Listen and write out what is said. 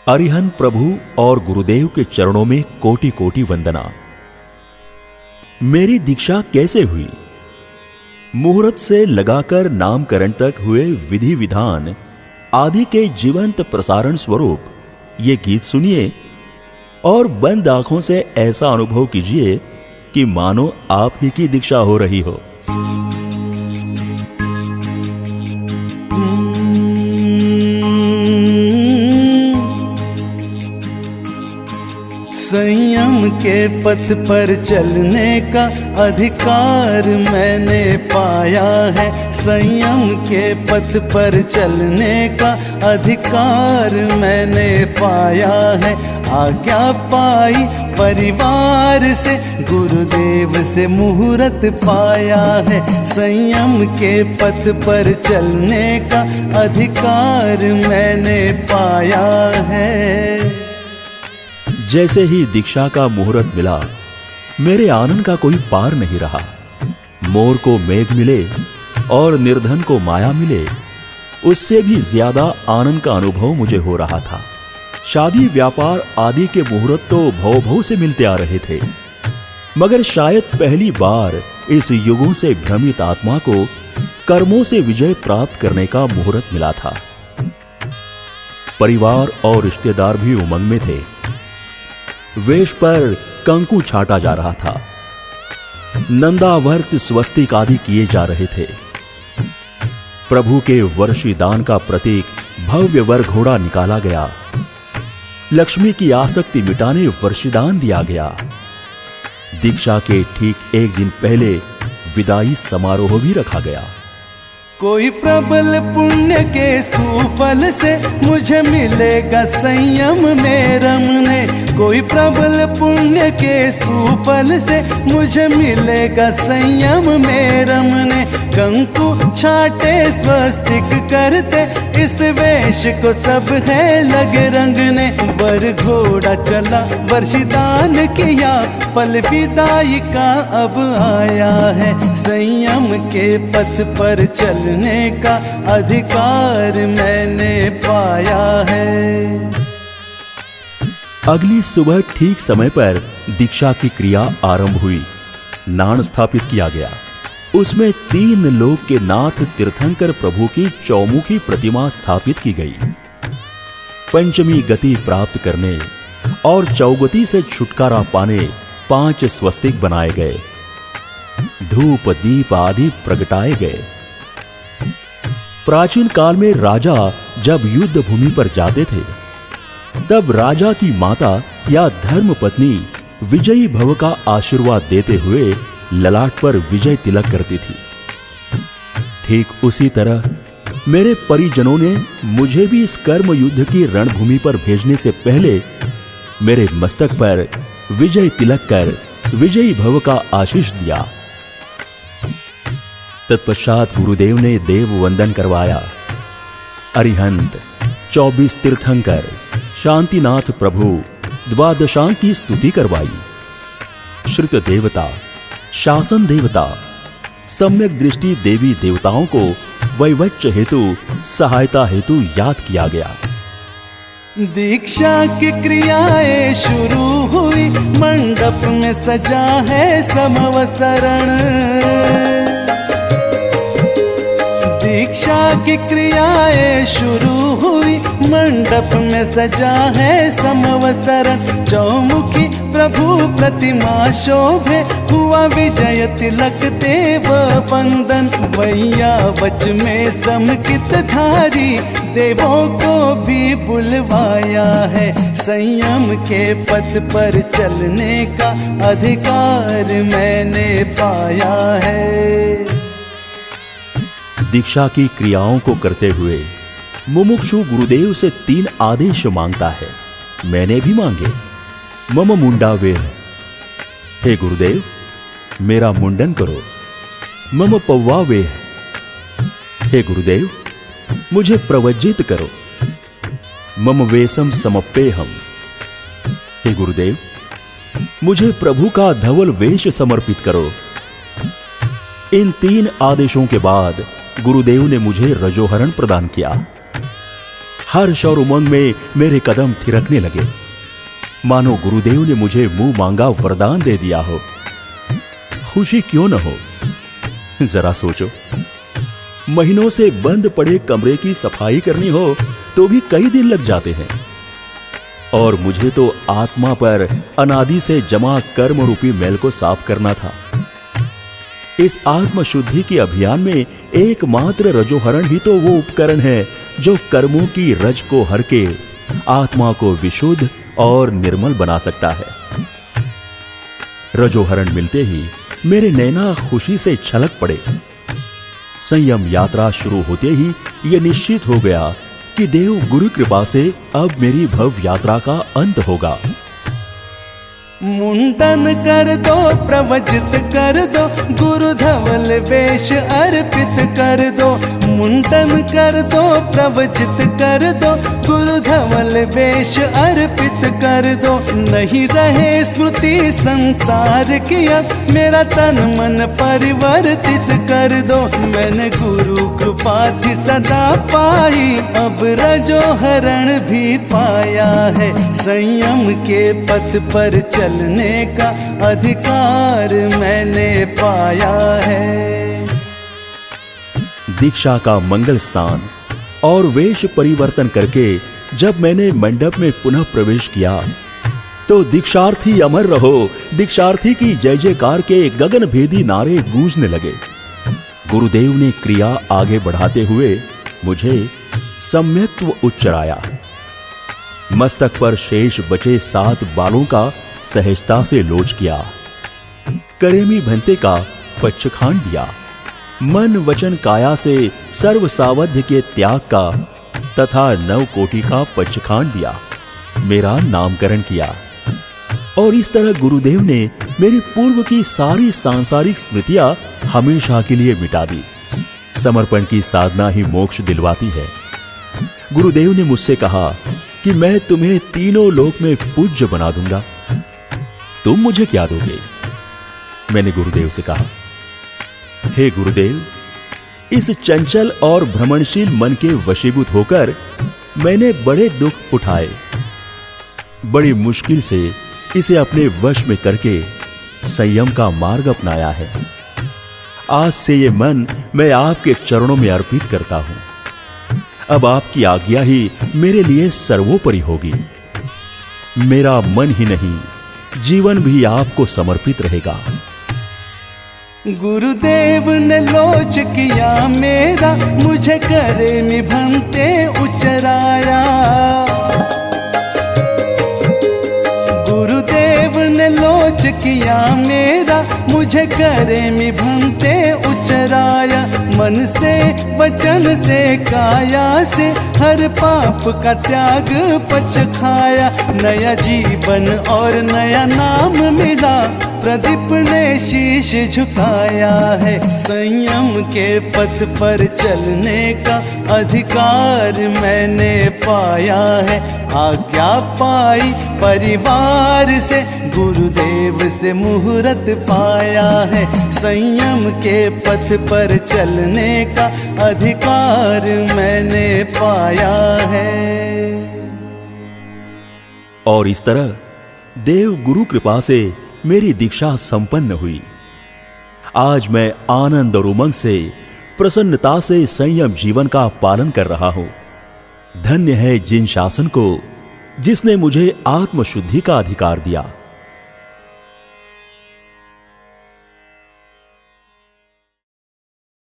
अरिहंत प्रभु और गुरुदेव के चरणों में कोटि कोटि वंदना। मेरी दीक्षा कैसे हुई? मुहूर्त से लगाकर नामकरण तक हुए विधि विधान आदि के जीवंत प्रसारण स्वरूप ये गीत सुनिए और बंद आंखों से ऐसा अनुभव कीजिए कि मानो आप ही की दीक्षा हो रही हो। संयम के पथ पर चलने का अधिकार मैंने पाया है। संयम के पथ पर चलने का अधिकार मैंने पाया है। आज्ञा पाई परिवार से, गुरुदेव से मुहूर्त पाया है। संयम के पथ पर चलने का अधिकार मैंने पाया है। जैसे ही दीक्षा का मुहूर्त मिला, मेरे आनंद का कोई पार नहीं रहा। मोर को मेघ मिले और निर्धन को माया मिले, उससे भी ज्यादा आनंद का अनुभव मुझे हो रहा था। शादी व्यापार आदि के मुहूर्त तो भव भव से मिलते आ रहे थे, मगर शायद पहली बार इस युगों से भ्रमित आत्मा को कर्मों से विजय प्राप्त करने का मुहूर्त मिला था। परिवार और रिश्तेदार भी उमंग में थे। वेश पर कंकु छाटा जा रहा था। नंदावर्त स्वस्तिक आदि किए जा रहे थे। प्रभु के वर्षीदान का प्रतीक भव्य वर घोड़ा निकाला गया। लक्ष्मी की आसक्ति मिटाने वर्षीदान दिया गया। दीक्षा के ठीक एक दिन पहले विदाई समारोह भी रखा गया। कोई प्रबल पुण्य के सुफल से मुझे मिलेगा संयम में रमने। कोई प्रबल पुण्य के सुफल से मुझे मिलेगा संयम में रमने। कंकु छाटे स्वस्तिक करते, इस वेश को सब है लगे रंगने। वर घोड़ा चला वर्षीदान किया, पल विदाई का अब आया है। संयम के पथ पर चलने का अधिकार मैंने पाया है। अगली सुबह ठीक समय पर दीक्षा की क्रिया आरंभ हुई। नाण स्थापित किया गया। उसमें 3 लोक के नाथ तीर्थंकर प्रभु की चौमुखी प्रतिमा स्थापित की गई। पंचमी गति प्राप्त करने और चौगति से छुटकारा पाने 5 स्वस्तिक बनाए गए। धूप दीप आदि प्रगटाए गए। प्राचीन काल में राजा जब युद्ध भूमि पर जाते थे, तब राजा की माता या धर्म पत्नी विजयी भव का आशीर्वाद देते हुए ललाट पर विजय तिलक करती थी। ठीक उसी तरह मेरे परिजनों ने मुझे भी इस कर्म युद्ध की रणभूमि पर भेजने से पहले मेरे मस्तक पर विजय तिलक कर विजयी भव का आशीष दिया। तत्पश्चात गुरुदेव ने देव वंदन करवाया। अरिहंत, 24 तीर्थंकर, शांतिनाथ प्रभु, द्वादशांग की स्तुति करवाई। श्रुत देवता, शासन देवता, सम्यक दृष्टि देवी देवताओं को वैवच्य हेतु, सहायता हेतु याद किया गया। दीक्षा की क्रियाएं शुरू हुई। मंडप में सजा है समवसरण। दीक्षा की क्रियाएं शुरू हुई। मंडप में सजा है समवसरण। चौमुखी प्रभु प्रतिमा शोभे, हुआ विजय तिलक देव वंदन। वैया वच में समकित धारी, देवों को भी बुलवाया है। संयम के पथ पर चलने का अधिकार मैंने पाया है। दीक्षा की क्रियाओं को करते हुए मुमुक्षु गुरुदेव से 3 आदेश मांगता है। मैंने भी मांगे। मम मुंडा वेह, हे गुरुदेव मेरा मुंडन करो। मम पौवा वेह, हे गुरुदेव मुझे प्रवज्जित करो। मम वेशम समप्पेहम, हे गुरुदेव मुझे प्रभु का धवल वेश समर्पित करो। इन 3 आदेशों के बाद गुरुदेव ने मुझे रजोहरण प्रदान किया। हर्ष और उमंग में मेरे कदम थिरकने लगे, मानो गुरुदेव ने मुझे मुंह मांगा वरदान दे दिया हो। खुशी क्यों न हो? जरा सोचो, महीनों से बंद पड़े कमरे की सफाई करनी हो तो भी कई दिन लग जाते हैं, और मुझे तो आत्मा पर अनादि से जमा कर्म रूपी मैल को साफ करना था। इस आत्म शुद्धि के अभियान में एकमात्र रजोहरण ही तो वो उपकरण है जो कर्मों की रज को हर के आत्मा को विशुद्ध और निर्मल बना सकता है। रजोहरण मिलते ही मेरे नैना खुशी से छलक पड़े। संयम यात्रा शुरू होते ही यह निश्चित हो गया कि देव गुरु कृपा से अब मेरी भव्य यात्रा का अंत होगा। मुंडन कर दो, प्रवचित कर दो, गुरु धवल वेश अर्पित कर दो। मुंडन कर दो, प्रवचित कर दो, गुरु धवल वेश अर्पित कर दो। नहीं रहे स्मृति संसार की, अब मेरा तन मन परिवर्तित कर दो। मैंने गुरु कृपा थी सदा पाई, अब रजोहरण भी पाया है। संयम के पथ पर चलने का अधिकार मैंने पाया है। दीक्षा का मंगल स्नान और वेश परिवर्तन करके जब मैंने मंडप में पुनः प्रवेश किया तो दीक्षार्थी अमर रहो, दीक्षार्थी की जय जयकार के गगनभेदी नारे गूंजने लगे। गुरुदेव ने क्रिया आगे बढ़ाते हुए मुझे सम्यक्त्व उच्चराया। मस्तक पर शेष बचे 7 बालों का सहजता से लोच किया। करेमी भंते का पक्षखांड दिया। मन वचन काया से सर्व सावध्य के त्याग का तथा 9 कोटि का पक्षखांड दिया। मेरा नामकरण किया और इस तरह गुरुदेव ने मेरी पूर्व की सारी सांसारिक स्मृतियां हमेशा के लिए मिटा दी। समर्पण की साधना ही मोक्ष दिलवाती है। गुरुदेव ने मुझसे कहा कि मैं तुम्हें तीनों लोक में पूज्य बना दूंगा, तुम मुझे क्या दोगे? मैंने गुरुदेव से कहा, हे गुरुदेव, इस चंचल और भ्रमणशील मन के वशीभूत होकर मैंने बड़े दुख उठाए। बड़ी मुश्किल से इसे अपने वश में करके संयम का मार्ग अपनाया है। आज से ये मन मैं आपके चरणों में अर्पित करता हूं। अब आपकी आज्ञा ही मेरे लिए सर्वोपरि होगी। मेरा मन ही नहीं, जीवन भी आपको समर्पित रहेगा। गुरुदेव ने लोच किया मेरा, मुझे करेमी भंते उचराया। गुरुदेव ने लोच किया मेरा, मुझे करेमी भंते उचराया। मन से वचन से काया से हर पाप का त्याग पचखाया। नया जीवन और नया नाम मिला, प्रदीप ने शीश झुकाया है। संयम के पथ पर चलने का अधिकार मैंने पाया है। आज्ञा पाई परिवार से, गुरुदेव से मुहूर्त पाया है। संयम के पथ पर चलने का अधिकार मैंने पाया है। और इस तरह देव गुरु कृपा से मेरी दीक्षा संपन्न हुई। आज मैं आनंद और उमंग से, प्रसन्नता से संयम जीवन का पालन कर रहा हूं। धन्य है जिन शासन को जिसने मुझे आत्मशुद्धि का अधिकार दिया।